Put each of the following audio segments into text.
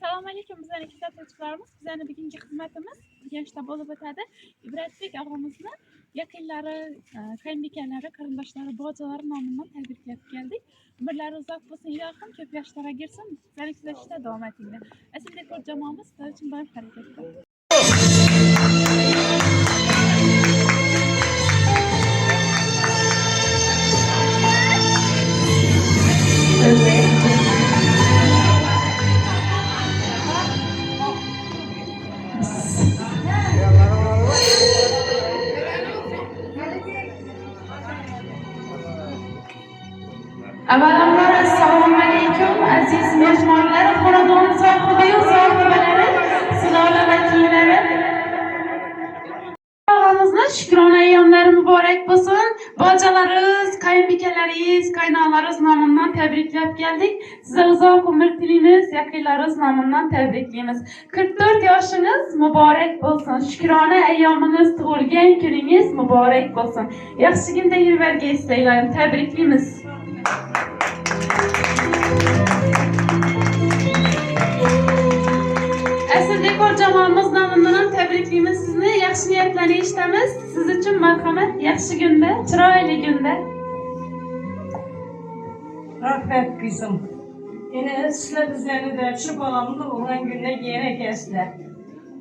Assalomu alaykum bizlarning kuzatuvchilarimiz. Bizlarning bugungi xizmatimiz Gençda bo'lib o'tadi. Ibratbek og'amizni yaqinlari, qaynbikalari, qarindoshlari, bojalari nomidan tabriklab keldik. Umrlari uzoq bo'lsin, ilohim ko'p yoshlarga girsin. Bizlarni kuzatishda davom etinglar. Asildek jamoamiz sizlar uchun doim harakatda. Avvalambor assalomu alaykum aziz mehmonlar, xonadon sohibi va sohibalari, sulola vakillari. Og'amizni shukrona ayyomlari muborak bo'lsin. Bojalarimiz, qaynbikalaringiz, qaynonalaringiz nomidan tabriklab keldik. Sizga uzoq umr tilaymiz, yaqinlaringiz nomidan tabriklaymiz. 44 yoshingiz muborak bo'lsin. Shukrona ayyomingiz, tug'ilgan kuningiz muborak bo'lsin. Yaxshigina yurvarga istayman. Tabriklaymiz. Asildek jamoamiz nomidan tabriklaymiz sizni. Yaxshi niyatlarni eshitamiz. Siz uchun marhamat, yaxshi kunda, chiroyli kunda. Rahmet kızım. Yine sizler üzerine de şu balamda olan gününe giyene kesler.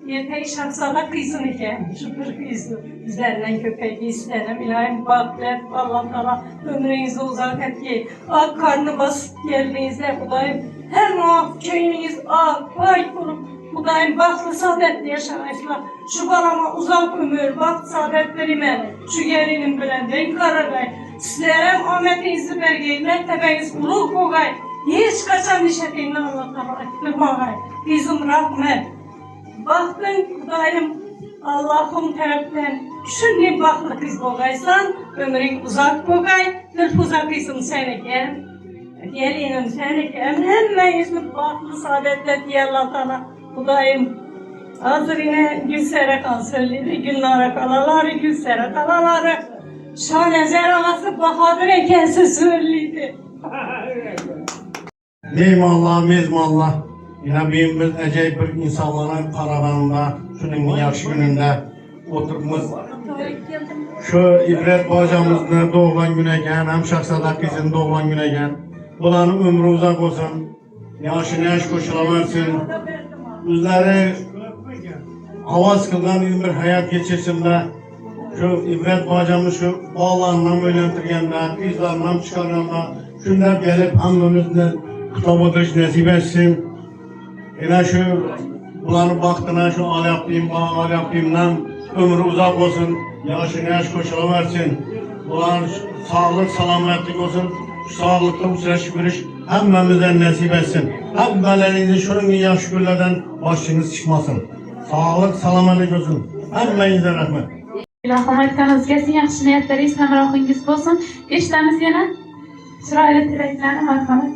Yeter şahsada kızın iken, şükür kızım. Üzerinden köpek isterim. İlahim baklet, Allah Teala ömrünüzü uzak et ki. Ak karnı basıp geldiğinizde Kudayım. Her muaf köyünüz ak, vay kurum. Kudayım baktı saadetli yaşanışlar. Şu balama uzak ömür, baktı saadetlerime. Şu gerinim bilen karagay. Sizlere Ahmet'inizi bergeyin, mertebeniz uluk ogay. Hiç kaçan nişetinden Allah Teala ettirmagay. Kızım rahmet. Baktın Kudayım, Allah'ım tarafından şunun baklı kız boğaysan, ömrün uzak boğay, nüfuza kızım seni gel. Gelinim seni gel, hemen yüzünü baklı saadetle diye Allah Teala. Kudayım, hazır yine Gülsere kan söyledi, günlere kalaları, Gülsere kalaları. Şanezer ağası Bahadır ekensi söyledi. Meymallah, mezmallah. Yine biz acayip bir insanların karavanında, şunun yaş gününde oturmuş. Şu İbret bacamızın doğulan güne gelen, hem Şahzadak kızın doğulan güne gelen. Bunların ömrü uzak olsun, yaşını yaş koşulaversin. Bizleri avaz kıldan bir hayat geçirsinler. Şu İbret bacamız şu bağlarından böylentirgenler, kızlarından çıkaranlar, şunlar gelip hamımızla kitap oturuş nasip etsin. Yine şu bunların baktığına şu al yapayımdan ömrü uzak olsun, yaşını yaş koşulaversin. Bunların sağlık, selametlik olsun, sağlıklı bu süre şükürüş hemmemizden nasip etsin. Hemmelerinizi şunun yaş günlerden başınız çıkmasın. Sağlık, selametlik olsun. Hemmenize rahmet. İlohim aytganimiz kelsin, yaxshi niyatlaringiz hamrohingiz bo'lsin. Eshitamiz yana chiroyli tilaklarni, marhamat.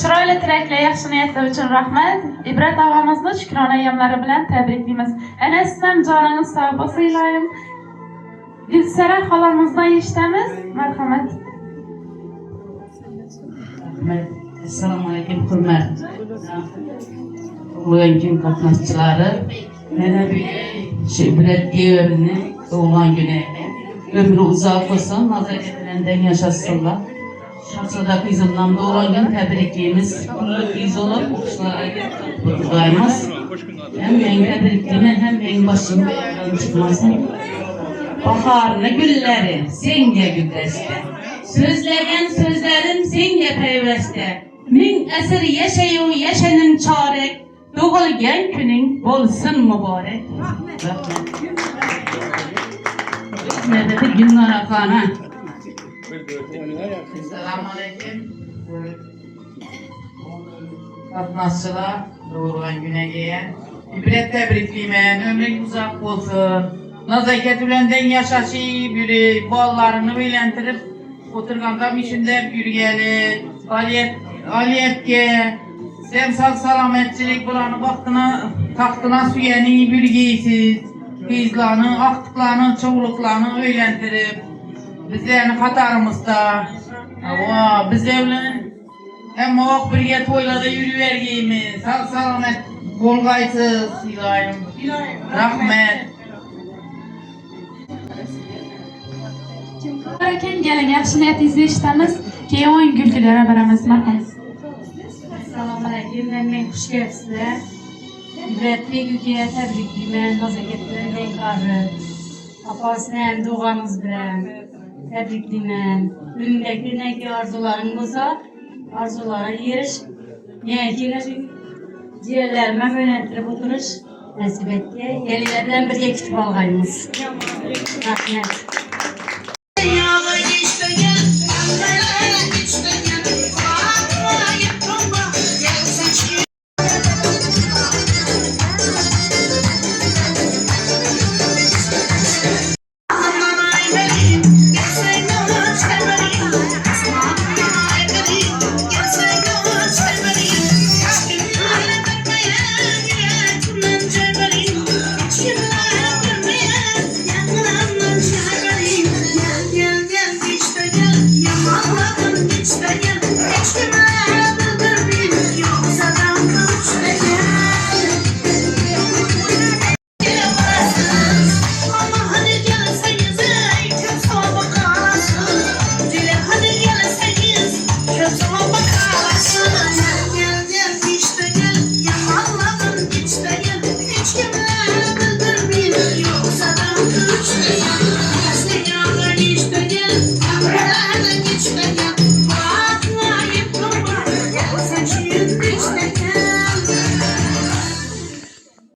Chiroyli tilaklar, yaxshi niyatlar uchun rahmat. Ibrat og'amizni shukrona ayyomlari bilan tabriklaymiz. Ana siz ham joningiz sog' bo'lsin ilohim. Gülseren halamızdan eshitamiz, marhamat. Assalomu alaykum, hurmat. Tug'ilgan kun qatnashchilari, mana bu Ibrat Devrni tug'ilgan kuni. Ömrü uzoq bo'lsin, nazoratidan yashasınlar. Shahzoda qizimdan tug'ilgan kun tabriklaymiz. Qiz olib o'qishlarga o'tiramiz. Hem men tabriklayman, hem men boshim chiqmasin. Baharlı gülleri senge güldeste. Sözlenen sözlerim senge peyveste. Min esir yaşayu yaşanın çarek. Doğulgen günün bolsun mübarek. Rahmet. Rahmet edin Gülnara Khan'a. Selamun aleyküm. Katnasçılar doğulan güne giyen. İbret tebrikliymen, ömrün uzak olsun. Nazaket ülenden yaşaşı biri ballarını bilentirip oturganda mişinde yürüyeli, aliyetke, Sen sağ salametçilik bulanı vaxtına, taxtına süyeni bürgeysiz, kızlarını, aktıklarını, çoğuluklarını öğrendirip, bizlerini katarımızda, biz evlen, hem o birge toylada yürüvergeyimiz, sağ salamet, bolgaysız, İlahim, rahmet. Bareken gelin yaxshi niyatingizni eshitamiz. Keyin o'yin kulgilari beramiz. Marhamat. Assalomu alaykum, men xush kelibsizlar. İbretbek ukaga tabriklayman, nazokatlardan qarri. Apasini ham doğanız bilan tabriklayman. Önündeki arzularım olsa, arzulara eriş. Niyetini ciğerlerime yöneltirip oturuş nasip etdi. Eliyle bilen birge kütüp algayımız. Rahmet.